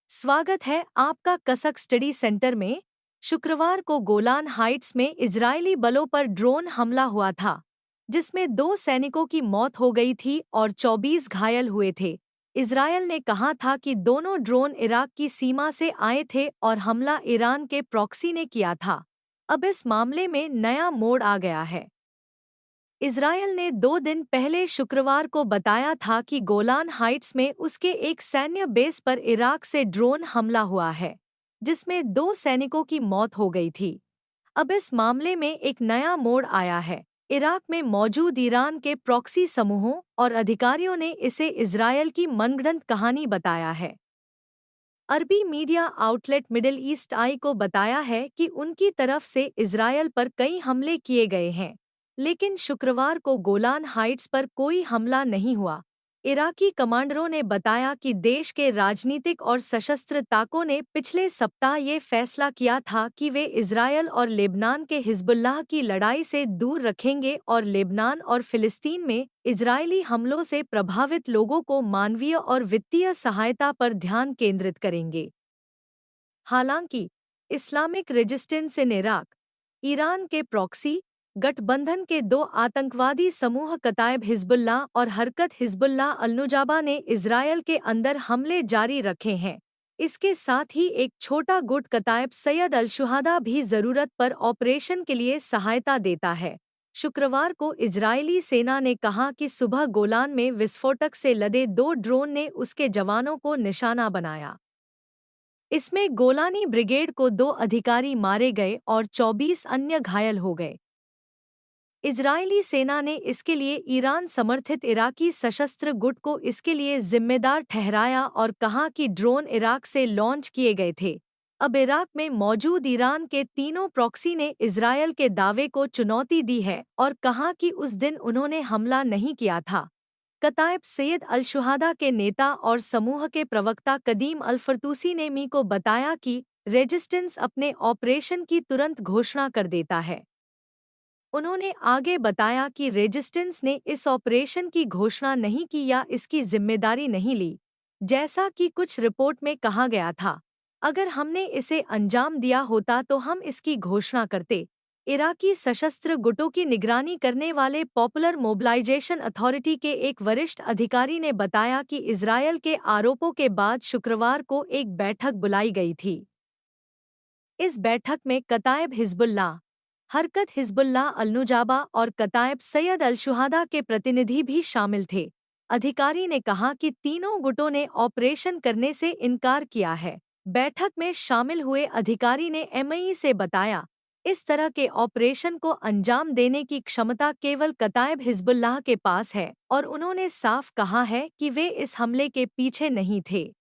स्वागत है आपका कसक स्टडी सेंटर में। शुक्रवार को गोलान हाइट्स में इजरायली बलों पर ड्रोन हमला हुआ था, जिसमें 2 सैनिकों की मौत हो गई थी और 24 घायल हुए थे। इजरायल ने कहा था कि दोनों ड्रोन इराक की सीमा से आए थे और हमला ईरान के प्रॉक्सी ने किया था। अब इस मामले में नया मोड़ आ गया है। इजरायल ने 2 दिन पहले शुक्रवार को बताया था कि गोलान हाइट्स में उसके एक सैन्य बेस पर इराक से ड्रोन हमला हुआ है, जिसमें 2 सैनिकों की मौत हो गई थी। अब इस मामले में एक नया मोड़ आया है। इराक में मौजूद ईरान के प्रॉक्सी समूहों और अधिकारियों ने इसे इजरायल की मनगढ़ंत कहानी बताया है। अरबी मीडिया आउटलेट मिडिल ईस्ट आई को बताया है कि उनकी तरफ से इजरायल पर कई हमले किए गए हैं, लेकिन शुक्रवार को गोलान हाइट्स पर कोई हमला नहीं हुआ। इराकी कमांडरों ने बताया कि देश के राजनीतिक और सशस्त्र ताकों ने पिछले सप्ताह ये फैसला किया था कि वे इजरायल और लेबनान के हिजबुल्लाह की लड़ाई से दूर रखेंगे और लेबनान और फिलिस्तीन में इजरायली हमलों से प्रभावित लोगों को मानवीय और वित्तीय सहायता पर ध्यान केंद्रित करेंगे। हालांकि Islamic resistance in Iraq, Iran के प्रॉक्सी गठबंधन के 2 आतंकवादी समूह कतायब हिजबुल्लाह और हरकत हिजबुल्लाह अल-नुजाबा ने इजरायल के अंदर हमले जारी रखे हैं। इसके साथ ही एक छोटा गुट कतायब सैयद अल-शुहादा भी जरूरत पर ऑपरेशन के लिए सहायता देता है। शुक्रवार को इजरायली सेना ने कहा कि सुबह गोलान में विस्फोटक से लदे 2 ड्रोन ने उसके जवानों को निशाना बनाया। इसमें गोलानी ब्रिगेड को 2 अधिकारी मारे गए और 24 अन्य घायल हो गए। इजरायली सेना ने इसके लिए ईरान समर्थित इराकी सशस्त्र गुट को इसके लिए जिम्मेदार ठहराया और कहा कि ड्रोन इराक से लॉन्च किए गए थे। अब इराक में मौजूद ईरान के तीनों प्रॉक्सी ने इजरायल के दावे को चुनौती दी है और कहा कि उस दिन उन्होंने हमला नहीं किया था। कतायब सैयद अल-शुहादा के नेता और समूह के प्रवक्ता कदीम अल-फरतूसी ने मी को बताया कि रेजिस्टेंस अपने ऑपरेशन की तुरंत घोषणा कर देता है। उन्होंने आगे बताया कि रेजिस्टेंस ने इस ऑपरेशन की घोषणा नहीं की या इसकी जिम्मेदारी नहीं ली, जैसा कि कुछ रिपोर्ट में कहा गया था। अगर हमने इसे अंजाम दिया होता तो हम इसकी घोषणा करते। इराकी सशस्त्र गुटों की निगरानी करने वाले पॉपुलर मोबिलाइजेशन अथॉरिटी के एक वरिष्ठ अधिकारी ने बताया कि इजरायल के आरोपों के बाद शुक्रवार को एक बैठक बुलाई गई थी। इस बैठक में कतायब हिजबुल्लाह, हरकत हिजबुल्लाह अल-नुजाबा और कतायब सैयद अल-शुहादा के प्रतिनिधि भी शामिल थे। अधिकारी ने कहा कि तीनों गुटों ने ऑपरेशन करने से इनकार किया है। बैठक में शामिल हुए अधिकारी ने एमई से बताया, इस तरह के ऑपरेशन को अंजाम देने की क्षमता केवल कतायब हिजबुल्लाह के पास है और उन्होंने साफ कहा है कि वे इस हमले के पीछे नहीं थे।